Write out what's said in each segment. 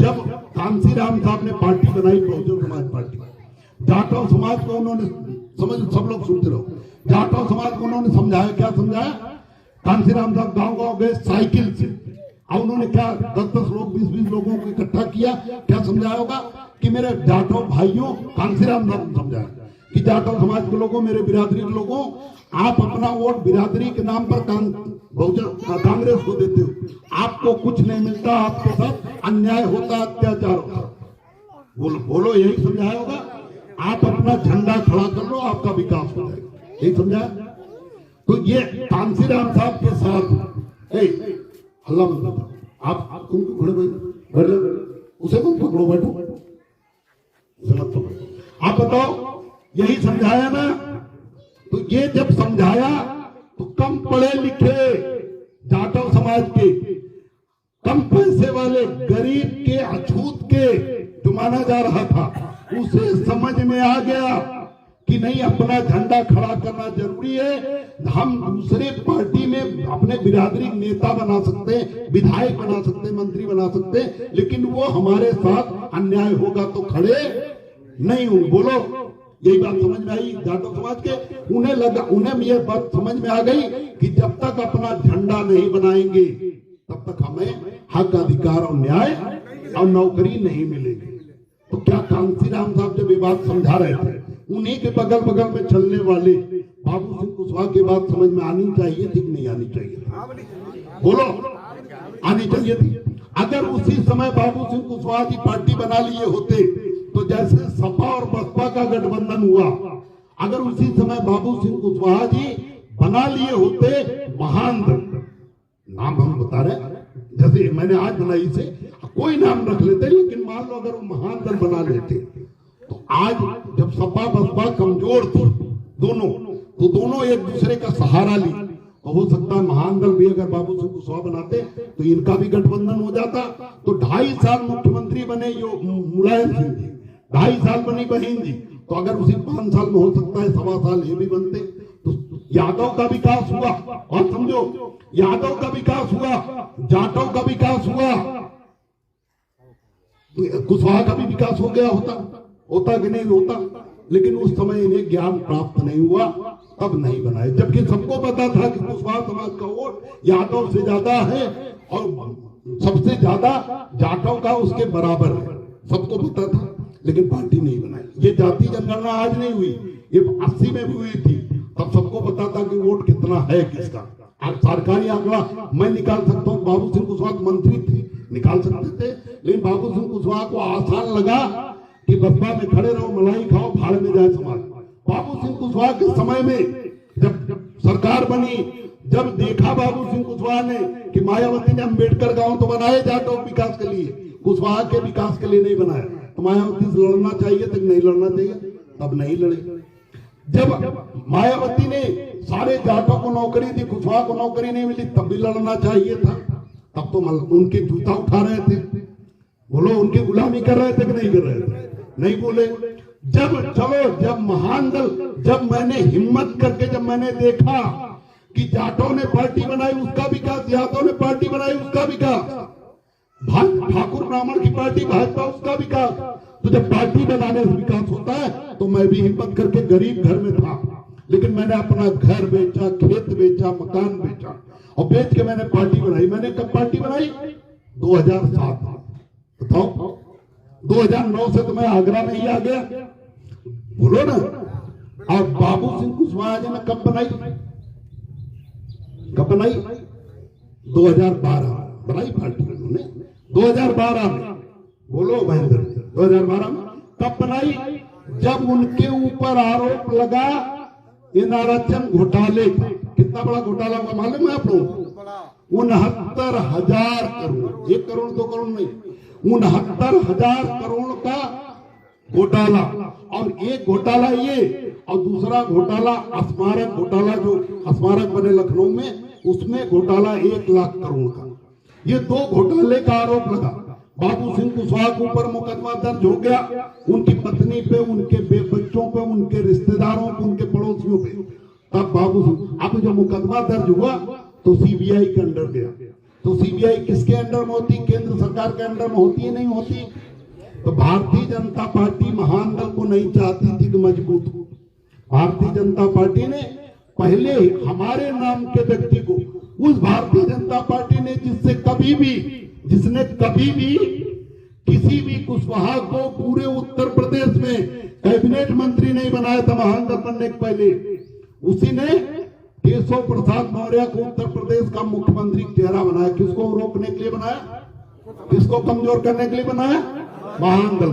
जब कांसीराम साहब ने पार्टी बनाई बहुजन समाज पार्टी, जाटव समाज को उन्होंने समझ, सब लोग सुनते रहो, जाटव समाज को उन्होंने समझाया, क्या समझाया? कांसीराम साहब गांव गांव गए साइकिल से, और उन्होंने क्या 10-10 लोग 20-20 लोगों को इकट्ठा किया, क्या समझाया होगा कि मेरे जाटव भाइयों, कांसीराम साहब ने समझाया कि जाटव समाज के लोगों, मेरे बिरादरी के लोगों, आप अपना वोट बिरादरी के नाम पर कांग्रेस को देते हो, आपको कुछ नहीं मिलता, आपके साथ अन्याय होता, अत्याचार होता। बोलो यही समझाया होगा। आप अपना झंडा खड़ा कर लो, आपका विकास हो जाएगा, यही समझाया। तो ये कांसीराम साहब के साथ हल्ला मत करो, आप तुम खड़े बैठ जाओ, उसे तुम पकड़ो, बैठो, उसे मत पकड़ो। आप बताओ, यही समझाया ना? तो ये जब समझाया तो कम पढ़े लिखे जाटव समाज के, कम पैसे वाले, गरीब के, अछूत के जो माना जा रहा था, उसे समझ में आ गया कि नहीं, अपना झंडा खड़ा करना जरूरी है। हम दूसरे पार्टी में अपने बिरादरी नेता बना सकते हैं, विधायक बना सकते हैं, मंत्री बना सकते हैं, लेकिन वो हमारे साथ अन्याय होगा तो खड़े नहीं होंगे। बोलो, यही बात समझ में आई जाटव समाज के? उन्हें ये बात समझ में आ गई कि जब तक अपना झंडा नहीं बनाएंगे तब तक हमें हक, अधिकार और न्याय और नौकरी नहीं मिलेगी। तो क्या कांसीराम साहब जब ये बात समझा रहे थे, उन्हीं के बगल बगल में चलने वाले बाबू सिंह कुशवाहा की बात समझ में आनी चाहिए थी कि नहीं आनी चाहिए थी? बोलो, आनी चाहिए थी। अगर उसी समय बाबू सिंह कुशवाहा की पार्टी बना लिए होते, तो जैसे सपा और बसपा का गठबंधन हुआ, अगर उसी समय बाबू सिंह कुशवाहा जी बना लिए होते महान दल, नाम हम बता रहे, जैसे मैंने आज बनाई से कोई नाम रख लेते, लेकिन मान लो अगर वो महान दल बना लेते, तो आज जब सपा बसपा कमजोर थी दोनों, तो दोनों एक दूसरे का सहारा ली, तो हो सकता है महान दल भी अगर बाबू सिंह कुशवाहा बनाते तो इनका भी गठबंधन हो जाता। तो 2.5 साल मुख्यमंत्री बने मुलायम सिंह जी, 2.5 साल बनी बहन जी, तो अगर उसी 5 साल में हो सकता है 1.25 साल ये भी बनते। तो यादव का विकास हुआ, और समझो, यादव का विकास हुआ, जाटव का विकास हुआ, कुशवाहा का भी विकास हो गया होता कि नहीं होता? लेकिन उस समय इन्हें ज्ञान प्राप्त नहीं हुआ, तब नहीं बनाए, जबकि सबको पता था कि कुशवाहा समाज का वोट यादव से ज्यादा है और सबसे ज्यादा जाटव का उसके बराबर है, सबको पता था, लेकिन पार्टी नहीं बनाई। ये जाति जनगणना आज नहीं हुई, ये 80 में भी हुई थी, तब सबको पता था कि वोट कितना है किसका। आज सरकारी आंकड़ा मैं निकाल सकता हूँ, बाबू सिंह कुशवाहा मंत्री थे, निकाल सकते थे, लेकिन बाबू सिंह कुशवाहा को आसान लगा कि बसपा में खड़े रहो, मलाई खाओ, भाड़ में जाए समाज। बाबू सिंह कुशवाहा के समय में जब सरकार बनी, जब देखा बाबू सिंह कुशवाहा ने कि मायावती ने अम्बेडकर गांव तो बनाए जाटव विकास के लिए, कुशवाहा के विकास के लिए नहीं बनाया, तो मायावती से लड़ना चाहिए था, नहीं लड़ना चाहिए, तब नहीं लड़े। जब मायावती ने सारे जाटों को नौकरी दी, कुशवाहा को नौकरी नहीं मिली, तब भी लड़ना चाहिए था, तब तो उनके जूता उठा रहे थे। बोलो, उनकी गुलामी कर रहे थे कि नहीं कर रहे थे? नहीं बोले। जब महान दल, जब मैंने हिम्मत करके, जब मैंने देखा कि जाटों ने पार्टी बनाई उसका विकास, यादव ने पार्टी बनाई उसका विकास, ठाकुर ब्राह्मण की पार्टी भाजपा उसका विकास, तो जब पार्टी बनाने से विकास होता है, तो मैं भी हिम्मत करके, गरीब घर में था, लेकिन मैंने अपना घर बेचा, खेत बेचा, मकान बेचा, और बेच के मैंने पार्टी बनाई। मैंने कब पार्टी बनाई? 2007। बताओ, 2009 से तो मैं आगरा में ही आ गया, बोलो ना। और बाबू सिंह कुशवाहा जी ने कब बनाई? 2012 बनाई पार्टी उन्होंने, 2012 में। बोलो महेंद्र, 2012 में कब बनाई? जब उनके ऊपर आरोप लगा इन आरक्षण घोटाले का। कितना बड़ा घोटाला हुआ मालूम है आप लोगों को? 69,000 करोड़, 1 करोड़ 2 करोड़ नहीं, 69,000 करोड़ का घोटाला। और एक घोटाला ये, और दूसरा घोटाला स्मारक घोटाला, जो स्मारक बने लखनऊ में, उसमें घोटाला 1 लाख करोड़ का। ये 2 घोटाले का आरोप लगा। बाबू सिंह कुशवाहा के ऊपर मुकदमा दर्ज हो गया, उनकी पत्नी पे, उनके बच्चों पे, उनके रिश्तेदारों पे, उनके पड़ोसियों पे। तब बाबू सिंह, अब जो मुकदमा दर्ज हुआ तो सीबीआई के अंडर गया, तो सीबीआई किसके अंडर में होती? केंद्र सरकार के अंडर में होती है, नहीं होती? तो भारतीय जनता पार्टी महानगल को नहीं चाहती थी कि मजबूत हो। भारतीय जनता पार्टी ने पहले हमारे नाम के व्यक्ति को, उस भारतीय जनता पार्टी ने जिसने कभी भी किसी भी कुशवाहा को पूरे उत्तर प्रदेश में कैबिनेट मंत्री नहीं बनाया था महानगल बनने के पहले, उसी ने केशव प्रसाद मौर्य को उत्तर प्रदेश का मुख्यमंत्री चेहरा बनाया। किसको रोकने के लिए बनाया? किसको कमजोर करने के लिए बनाया? महानगल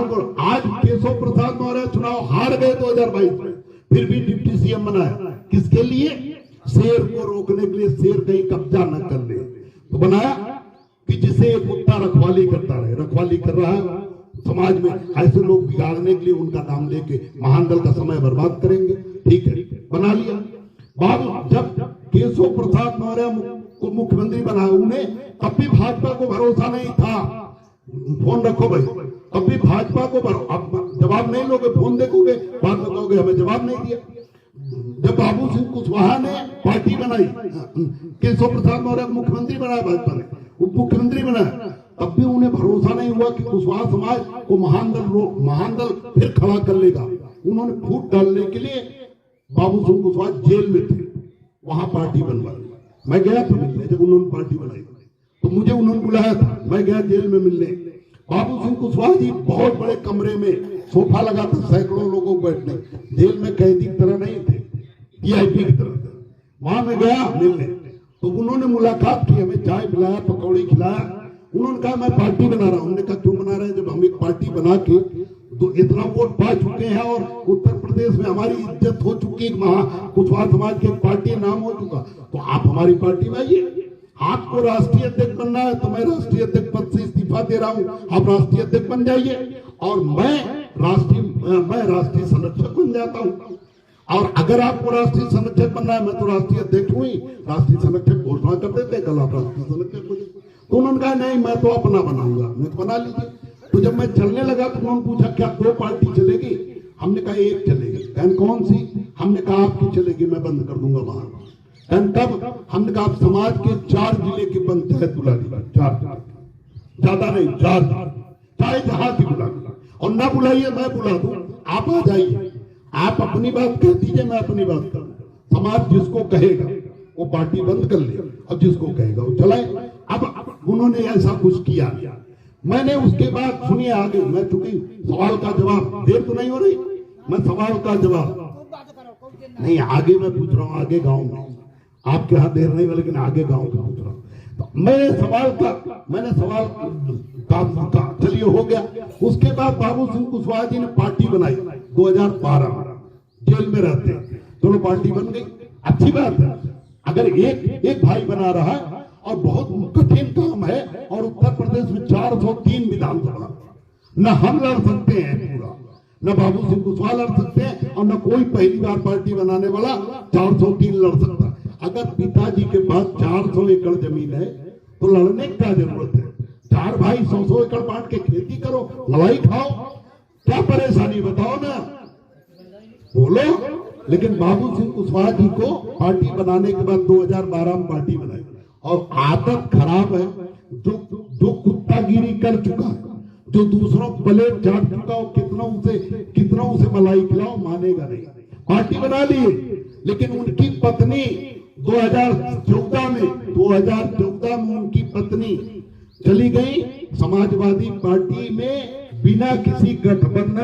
को। आज केशव प्रसाद मौर्य चुनाव हार गए 2022 में, फिर भी डिप्टी सीएम बनाया। किसके लिए? शेर को रोकने के लिए, शेर कहीं कब्जा न कर ले। तो बनाया कि जिसे कुत्ता रखवाली करता रहे, रखवाली कर रहा है समाज में, ऐसे लोग बिगाड़ने के लिए उनका नाम लेके महानगल का समय बर्बाद करेंगे। ठीक है, बना लिया। बाबू जब केशव प्रसाद मौर्य को मुख्यमंत्री बनाया, उन्हें कभी भाजपा को भरोसा नहीं था। फोन रखो भाई, कभी भाजपा को अब जवाब नहीं लोगे, फोन देखोगे, बाद में कहोगे हमें जवाब नहीं दिया। जब बाबू सिंह कुशवाहा ने पार्टी बनाई, केशव प्रसाद मौर्य को मुख्यमंत्री बनाया, भाजपा ने उप मुख्यमंत्री बनाया, तब भी उन्हें भरोसा नहीं हुआ कि कुशवाहा समाज को महानगल फिर खड़ा कर लेगा। उन्होंने फूट डालने के लिए बाबू सिंह कुशवाहा जेल में थे, वहां पार्टी बनवाई। मैं गया था मिलने, जब उन्होंने पार्टी बनाई तो मुझे उन्होंने बुलाया था, मैं गया जेल में मिलने। बाबू सिंह कुशवाहा जी बहुत बड़े कमरे में सोफा लगा था, सैकड़ों लोगों को बैठने, जेल में कैदी की तरह नहीं थे, वीआईपी की तरह थे। वहां मैं गया मिलने, तो उन्होंने मुलाकात की, हमें चाय पिलाया, पकौड़ी खिलाया। उन्होंने कहा मैं पार्टी बना रहा हूं। हमने कहा क्यों बना रहे हैं? जब हम एक पार्टी बना के तो इतना वोट पा चुके हैं और उत्तर प्रदेश में हमारी इज्जत हो चुकी है, कुशवाहा समाज की पार्टी नाम हो चुका, तो आप हमारी पार्टी में आइए। आपको राष्ट्रीय अध्यक्ष बनना है तो मैं राष्ट्रीय अध्यक्ष पद से इस्तीफा दे रहा हूं, आप राष्ट्रीय अध्यक्ष बन जाइए और मैं राष्ट्रीय संरक्षक बन जाता हूं। और अगर आपको राष्ट्रीय संरक्षक बनना है, मैं तो राष्ट्रीय अध्यक्ष हुई, राष्ट्रीय संरक्षक घोषणा कर देते, कल आप राष्ट्रीय संरक्षक हो जाए। तो उन्होंने कहा नहीं, मैं तो अपना बनाऊंगा। मैं तो बना लीजिए। तो जब मैं चलने लगा तो उन्होंने पूछा क्या 2 पार्टी चलेगी? हमने कहा 1 चलेगी। कहन कौन सी? हमने कहा आपकी चलेगी, मैं बंद कर दूंगा वहां। तब हमने कहा समाज के 4 जिले के पंचायत बुला लीजिए, 4, ज्यादा नहीं, 4, चाहे जहां की बुला लीजिए, और ना बुलाइए मैं बुला दूं, आप आ जाइए, आप अपनी बात कह दीजिए, मैं अपनी बात करूं। समाज जिसको कहेगा वो पार्टी बंद कर ले और जिसको कहेगा वो चलाए। अब उन्होंने ऐसा कुछ किया। मैंने उसके बाद सुनिए आगे, मैं चूंकि सवाल का जवाब, देर तो नहीं हो रही, मैं सवाल का जवाब नहीं, आगे मैं पूछ रहा हूँ, आगे गांव में, आपके यहाँ देर नहीं हुई लेकिन आगे गांव का पूछ रहा हूँ। तो मैंने सवाल का चलिए हो गया। उसके बाद बाबू सिंह कुशवाहा जी ने पार्टी बनाई 2012, जेल में रहते, दोनों पार्टी बन गई, अच्छी बात है। अगर एक भाई बना रहा है और बहुत कठिन काम है, और उत्तर प्रदेश में 403 विधानसभा, न हम लड़ सकते हैं पूरा, न बाबू सिंह कुशवाहा लड़ सकते हैं, और न कोई पहली बार पार्टी बनाने वाला 403 लड़ सकता। अगर पिताजी के पास 400 एकड़ जमीन है तो लड़ने की क्या जरूरत है? 4 भाई 100 एकड़ बांट के खेती करो, मलाई खाओ, क्या परेशानी बताओ ना, बोलो। लेकिन बाबू सिंह कुशवाहा जी को पार्टी बनाने के बाद 2012 में पार्टी बनाई, और आदत खराब है। जो कुत्तागिरी कर चुका है, जो दूसरों को प्लेट चाट चुका हो, कितना उसे मलाई खिलाओ, मानेगा नहीं। पार्टी बना ली, लेकिन उनकी पत्नी 2014 में उनकी पत्नी चली गई समाजवादी पार्टी में बिना किसी गठबंधन